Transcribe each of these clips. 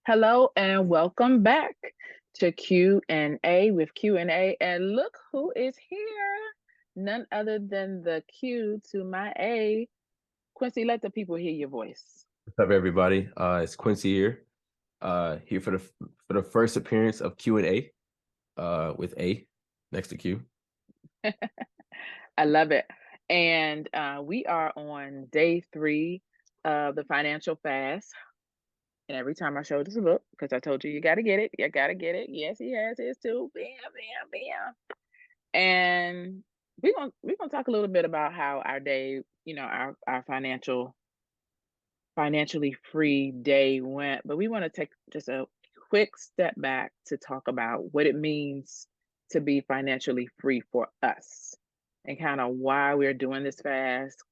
Hello and welcome back to Q&A with Q&A. And look who is here. None other than the Q to my A. Quincy, let the people hear your voice. What's up, everybody? It's Quincy here. Here for the first appearance of Q&A. With A next to Q. I love it. And we are on day 3 of the financial fast. And every time I show this book, because I told you you got to get it, you got to get it. Yes, he has his too. Bam, bam, bam. And we're gonna talk a little bit about how our day, our financially free day went. But we want to take just a quick step back to talk about what it means to be financially free for us and kind of why we're doing this fast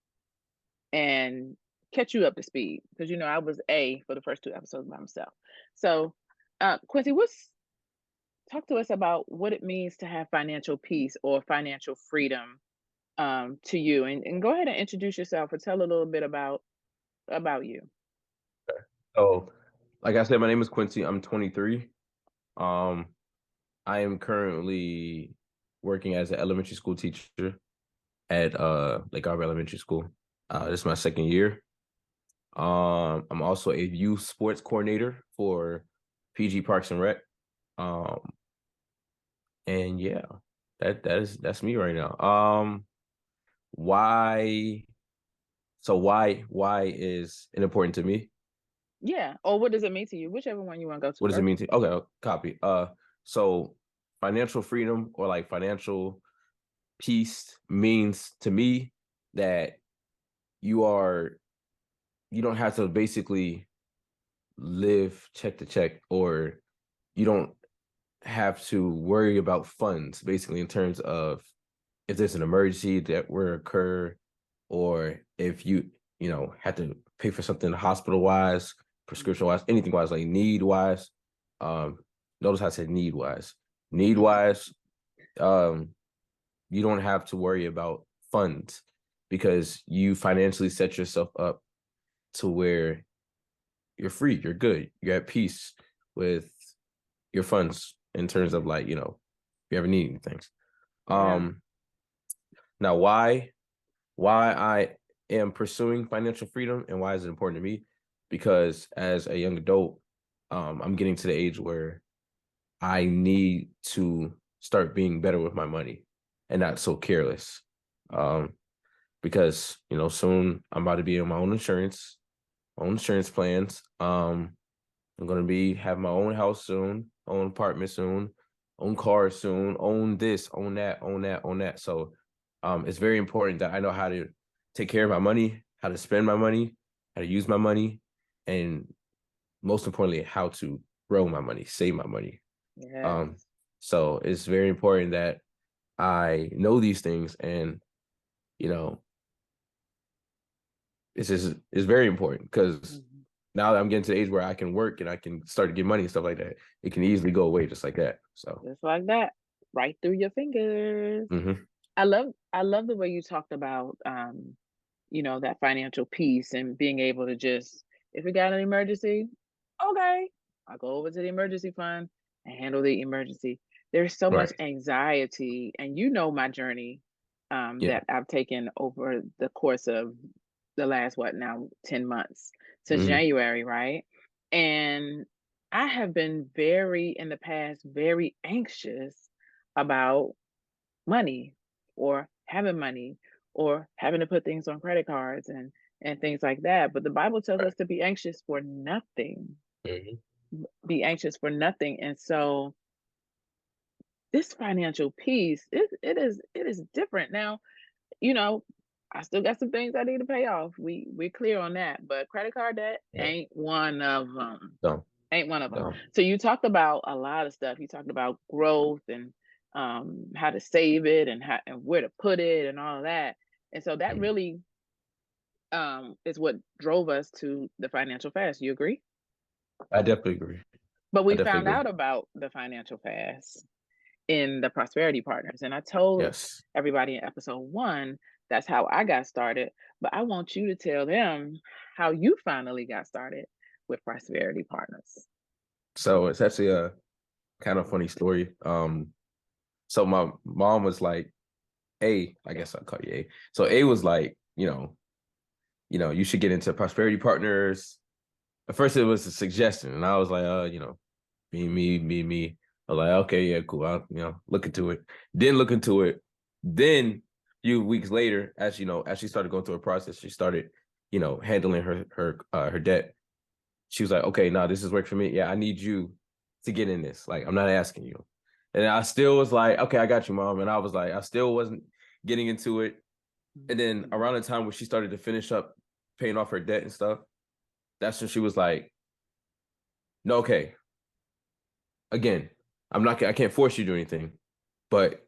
and catch you up to speed. Because I was A for the first 2 episodes by myself. So Quincy, talk to us about what it means to have financial peace or financial freedom to you, and go ahead and introduce yourself or tell a little bit about you. So, like I said, my name is Quincy. I'm 23. Um, I am currently working as an elementary school teacher at Lake Arbor Elementary School. This is my second year. I'm also a youth sports coordinator for PG Parks and Rec. Um, and yeah, that's me right now. Why? So why is it important to me? Yeah, or what does it mean to you? Whichever one you want to go to What does it first. mean to? Okay, copy. So financial freedom or like financial peace means to me that you are you don't have to basically live check to check, or you don't have to worry about funds basically in terms of if there's an emergency that will occur, or if you have to pay for something hospital wise, prescription wise, anything wise, like need wise. Um, Notice how I said need wise. Need Mhm. wise, um, you don't have to worry about funds because you financially set yourself up to where you're free, you're good, you're at peace with your funds in terms of like, if you ever need anything. Yeah. Um, Now why I am pursuing financial freedom and why is it important to me? Because as a young adult, I'm getting to the age where I need to start being better with my money and not so careless. Um, because soon I'm about to be on my own insurance plans. I'm gonna be have my own house soon, own apartment soon, own car soon, own this, own that, own that, own that. So it's very important that I know how to take care of my money, how to spend my money, how to use my money, and most importantly, how to grow my money, save my money. Um, Yes. so it's very important that I know these things, and you know, it's very important because Mhm. now that I'm getting to the age where I can work and I can start to get money and stuff like that, it can easily go away just like that. So, Just like that, right through your fingers. hmm I love the way you talked about that financial piece and being able to just, if we got an emergency, okay, I'll go over to the emergency fund and handle the emergency. There's so much Right. anxiety, and my journey Yeah. that I've taken over the course of the last, what now, 10 months since hmm January, right? And I have been very, in the past, very anxious about money or having money or having to put things on credit cards and things like that. But the Bible tells Right. us to be anxious for nothing. hmm Be anxious for nothing. And so this financial piece, it is different. Now, you know, I still got some things I need to pay off. We're clear on that. But credit card debt Yeah. ain't one of them. No. Ain't one of them. No. So you talked about a lot of stuff. You talked about growth and how to save it and how and where to put it and all of that. And so that Mhm. really is what drove us to the financial fast. You agree? I definitely agree. But I we definitely found agree. out about the financial fast in the prosperity partners. And I told Yes. everybody in episode 1 that's how I got started. But I want you to tell them how you finally got started with prosperity partners. So it's actually a kind of funny story. So my mom was like, A, I guess I'll call you A. So A was like, you should get into prosperity partners. At first it was a suggestion, and I was like, me. I was like, okay, yeah, cool. I'll, look into it. Didn't look into it. Then a few weeks later, as she started going through a process, she started, handling her debt. She was like, okay, no, this is work for me. Yeah, I need you to get in this. Like, I'm not asking you. And I still was like, okay, I got you, mom. And I was like, I still wasn't getting into it. And then around the time when she started to finish up paying off her debt and stuff, that's when she was like, no, okay, again, I can't force you to do anything. But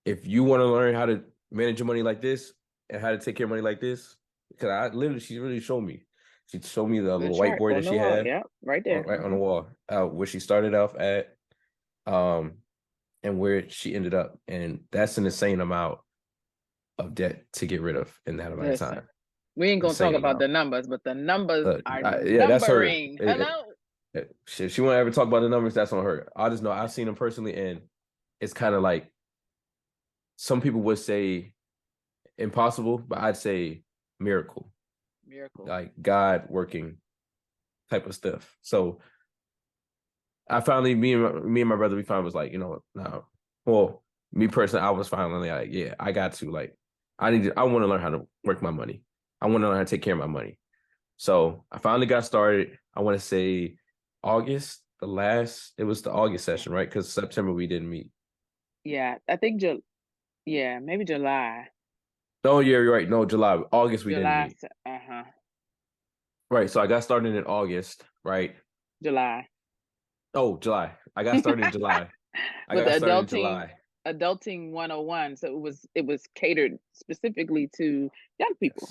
if you want to learn how to manage your money like this and how to take care of money like this, because she really showed me. She showed me the The little chart whiteboard on that the she wall. had Yep, right there. right on the wall, where she started off at, um, and where she ended up. And that's an insane amount of debt to get rid of in that amount of Listen, time. we ain't gonna talk Insane about amount. the numbers, but the numbers are Yeah, that's her. numbering. Hello. If she won't ever talk about the numbers, that's on her. I just know I've seen them personally, and it's kind of like some people would say impossible, but I'd say miracle, Miracle. like God working type of stuff. So I finally, me and my brother, we finally was like, no, well, me personally, I was finally like, yeah, I got to like, I want to learn how to work my money. I want to learn how to take care of my money. So I finally got started. I want to say August, it was the August session, right? Because September we didn't meet. Yeah, I think yeah, maybe July. Oh, yeah, you're right. No, July. August we didn't July. meet. Uh-huh. Right. So I got started in August, right? July. Oh, July. I got started in July. I With the got started in adulting July. adulting 101. So it was catered specifically to young people.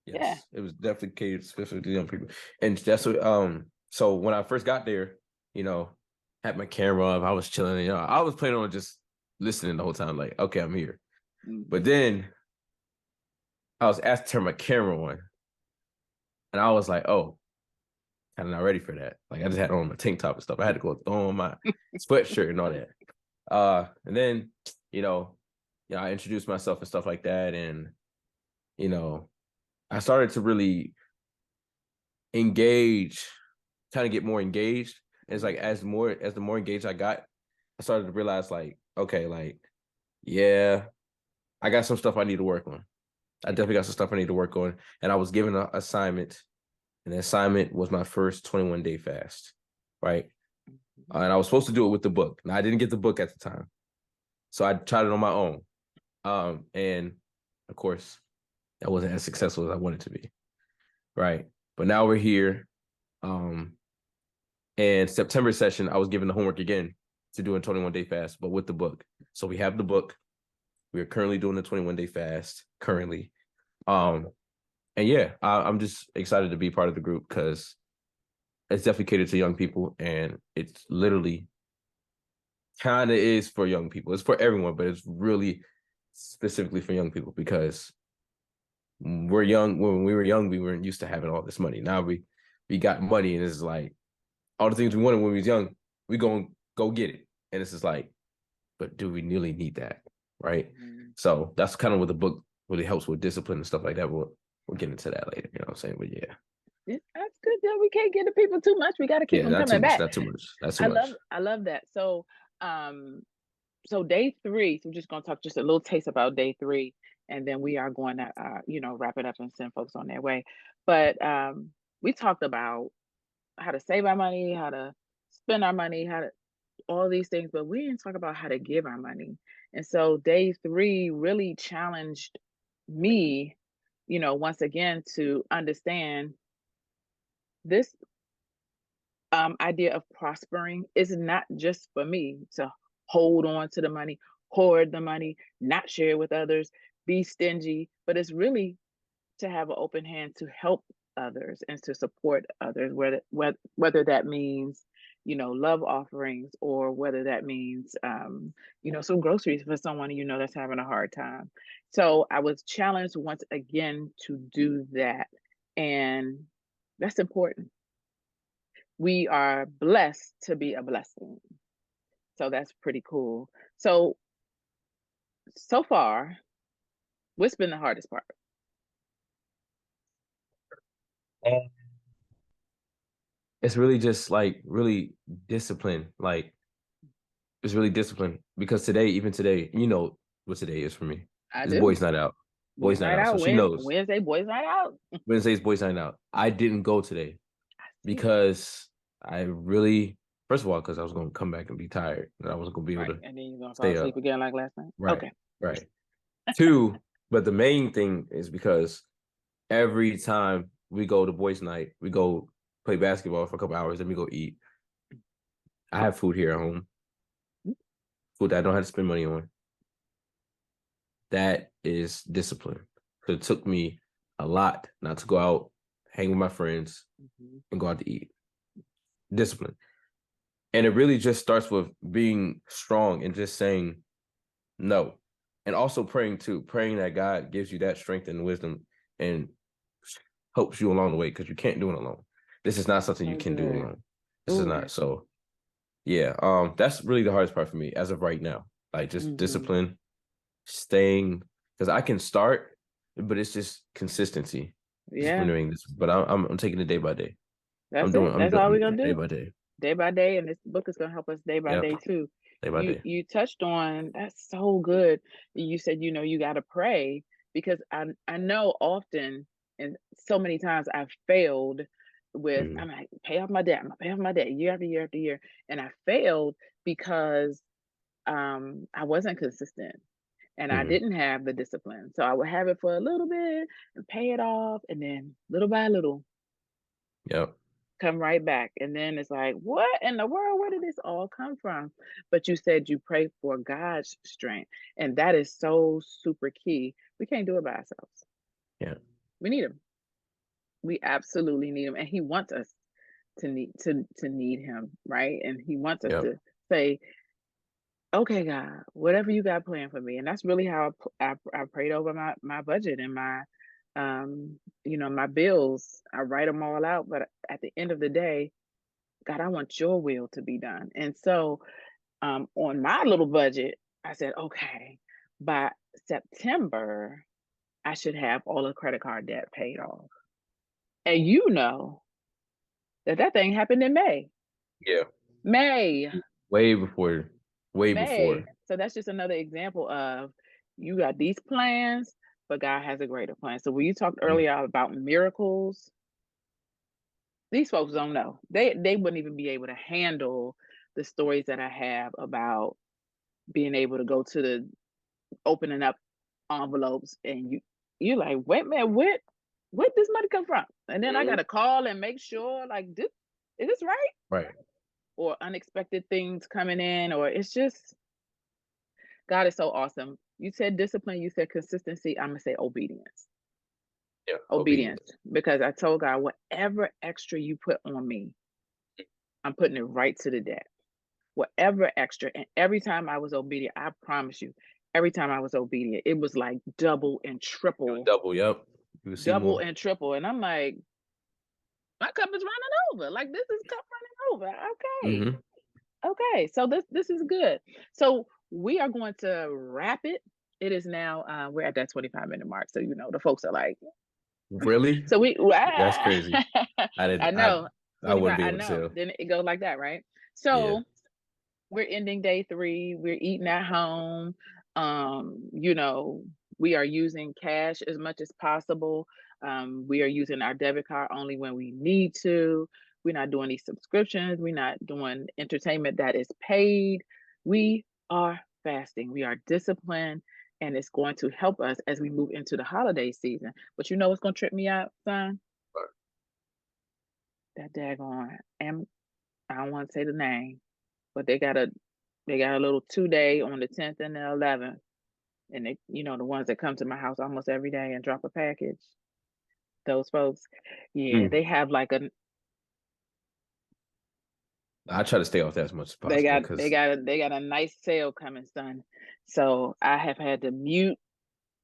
Yes. Yeah. Yes. It was definitely catered specifically to young people. And that's what so when I first got there, you know, had my camera up, I was chilling, I was planning on just listening the whole time, like, okay, I'm here. But Mhm. then I was asked to turn my camera on. And I was like, oh, kind of not ready for that. Like I just had on my tank top and stuff. I had to go throw on my sweatshirt and all that. And then, you know, I introduced myself and stuff like that. And, you know, I started to really engage, kind of get more engaged. And it's like as the more engaged I got, I started to realize like, okay, like, yeah, I got some stuff I need to work on. I definitely got some stuff I need to work on. And I was given an assignment, and the assignment was my first 21-day fast, right? And I was supposed to do it with the book. Now I didn't get the book at the time. So I tried it on my own. And of course, that wasn't as successful as I wanted to be. Right. But now we're here. Um, and September session, I was given the homework again to do a 21-day fast, but with the book. So we have the book. We are currently doing the 21-day fast currently. Um, and yeah, I'm just excited to be part of the group because it's definitely catered to young people, and it's literally kind of is for young people. It's for everyone, but it's really specifically for young people because we're young. When we were young, we weren't used to having all this money. Now we got money, and it's like all the things we wanted when we was young, we go get it. And it's just like, but do we really need that? Right. Mhm. So that's kind of what the book really helps with discipline and stuff like that. We'll get into that later. You know what I'm saying? But yeah. Yeah, that's good. Yeah, we can't get the people too much. We got to keep Yeah, them not too coming much, back. not too much. Not too I much. love I love that. Um, so day three, so we're just gonna talk just a little taste about day three, and then we are going to wrap it up and send folks on their way. But we talked about how to save our money, how to spend our money, how to all these things, but we didn't talk about how to give our money. And so day three really challenged me, once again to understand this idea of prospering is not just for me to hold on to the money, hoard the money, not share it with others, be stingy, but it's really to have an open hand to help others and to support others, whether that means, love offerings, or whether that means, some groceries for someone that's having a hard time. So I was challenged once again to do that, and that's important. we are blessed to be a blessing. So that's pretty cool. So far, what's been the hardest part? And it's really just like really discipline. Like it's really discipline because today, even today, you know what today is for me. I It's do. boys' night out. Boys Boys' night night out. So out, she knows Wednesday, boys night out. Wednesday's boys' night out. I didn't go today I see. because I really, first of all, because I was going to come back and be tired and I wasn't going to be able Right. to And then you're gonna fall stay asleep up. again like last night. Right. Okay. Right. Two, but the main thing is because every time we go to boys' night, we go play basketball for a couple hours, then we go eat. I have food here at home, food that I don't have to spend money on. That is discipline. So it took me a lot not to go out, hang with my friends, and go out to eat. Discipline. And it really just starts with being strong and just saying no. And also praying too, praying that God gives you that strength and wisdom and helps you along the way because you can't do it alone. This is not something you So can do good. alone. This is Ooh, not. So yeah, that's really the hardest part for me as of right now. Like just discipline, staying because I can start, but it's just consistency. Just yeah, renewing this. But I'm taking it day by day. that's it. I'm That's all we're doing gonna it day do. by day. Day by day, and this book is gonna help us day by Yep. day too. Day by You day. you touched on that's so good. You said, you gotta pray because I know often and so many times I've failed with Mhm. I'm like, pay off my debt, I'm gonna pay off my debt year after year after year. And I failed because I wasn't consistent and I Mhm. didn't have the discipline. So I would have it for a little bit and pay it off and then little by little Yep. come right back. And then it's like, what in the world? Where did this all come from? But you said you pray for God's strength. And that is so super key. We can't do it by ourselves. Yeah. We need him. We absolutely need him. And he wants us to need him, right? And he wants us Yep. to say, okay, God, whatever you got planned for me. And that's really how I prayed over my budget and my my bills. I write them all out, but at the end of the day, God, I want your will to be done. And so on my little budget, I said, okay, by September, I should have all the credit card debt paid off. And you know that thing happened in May. Yeah. May, Way before. Way May. before. So that's just another example of you got these plans, but God has a greater plan. So when you talked Mhm. earlier about miracles, these folks don't know. They wouldn't even be able to handle the stories that I have about being able to go to the opening up envelopes and you're like, wait a minute, where this money come from? And then I Mhm. gotta call and make sure like this is this right? Right. Or unexpected things coming in, or it's just God is so awesome. You said discipline, you said consistency. I'm gonna say obedience. Yeah. Obedience. Obedience. Because I told God, whatever extra you put on me, I'm putting it right to the debt. Whatever extra. And every time I was obedient, I promise you, every time I was obedient, it was like double and It was triple, double. Yep. You will see double more. and triple. And I'm like, my cup is running over. Like this is cup running over. Okay. Hmm. Okay. So this is good. So we are going to wrap it. It is now we're at that 25-minute mark. So the folks are like, Really? so we That's crazy. I did. I know. I wouldn't 25, be I able to know. tell. Then it goes like that, right? Yeah. So we're ending day 3. We're eating at home. You know, we are using cash as much as possible. We are using our debit card only when we need to. We're not doing these subscriptions. We're not doing entertainment that is paid. We are fasting. We are disciplined, and it's going to help us as we move into the holiday season. But you know what's going to trip me out, son? That daggone. I don't want to say the name, but they got a little 2-day on the 10th and the 11th. And they, the ones that come to my house almost every day and drop a package. Those folks, yeah, Mm. they have like a I try to stay off that as much as they possible got they because got a they got a nice sale coming, son. So I have had to mute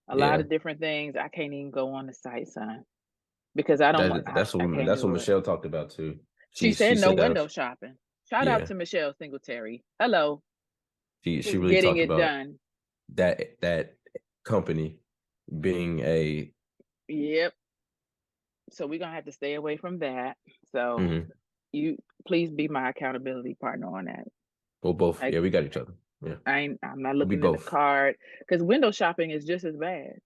a lot yeah, of different things. I can't even go on the site, son, because I don't want. that's I what can't that's what do it. Michelle talked about too. She She said no said window that. shopping. Shout out Yeah, to Michelle Singletary. Hello, she just really getting talked it about done. that company being a. Yep. So we're gonna have to stay away from that. So Mhm. you please be my accountability partner on that. Well, both. Like Yeah, we got each other. Yeah, I'm not we looking at the both. card because window shopping is just as bad.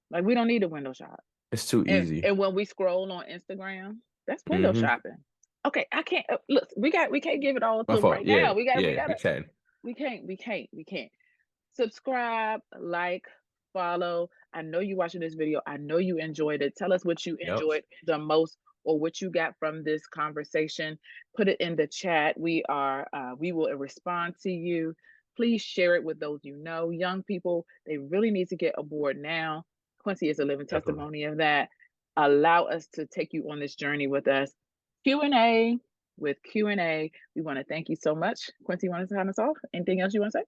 Like we don't need a window shop. It's too And easy. and when we scroll on Instagram, that's window Hmm. shopping. Okay, I can't look. We can't give it all to My them fault. right Yeah, now. We yeah, we gotta can. we can't. Subscribe, like, follow. I know you watching this video. I know you enjoyed it. Tell us what you Yep. enjoyed the most or what you got from this conversation. Put it in the chat. We will respond to you. Please share it with those you know. Young people, they really need to get aboard now. Quincy is a living Definitely. testimony of that. Allow us to take you on this journey with us. Q&A with Q&A. We want to thank you so much. Quincy, you want to sign us off? Anything else you want to say?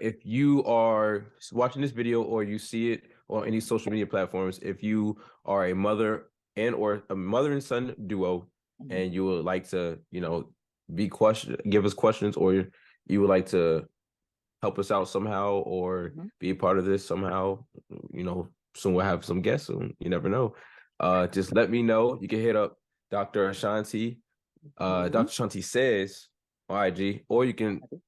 If you are watching this video or you see it on any social media platforms, if you are a mother or a mother and son duo, Mhm. and you would like to, give us questions, or you would like to help us out somehow, or Mhm. be a part of this somehow, soon we'll have some guests soon. You never know. Just let me know. You can hit up Dr. Ashanti, Mhm. Dr. Ashanti Says on IG, or you can Mhm.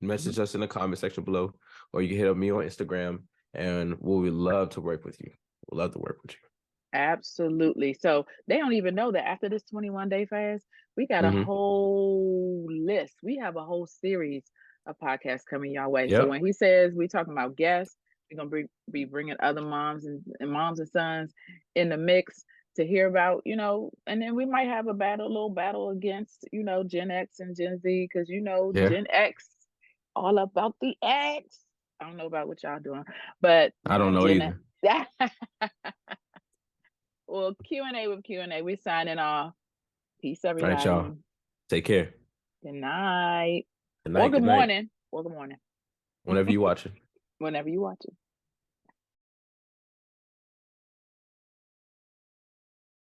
message us in the comment section below, or you can hit up me on Instagram, and we would love to work with you. We'd love to work with Absolutely. So they don't even know that after this 21-day fast, we got you. a Hmm. whole list. We have a whole series of podcasts coming your way. So Yep. when he says we talking about guests, we're gonna be bringing other moms and moms and sons in the mix to hear about, and then we might have a little battle against, Gen X and Gen Z, because Yeah. Gen X all about the X. I don't know about what y'all doing, but I don't know Gen X. either. Well, Q&A with Q&A. We signing off. Peace, All right, y'all. everybody. Take care. Good night. Good Or night. good Good night. morning. Or good morning. Whenever you watching. Whenever you watch it.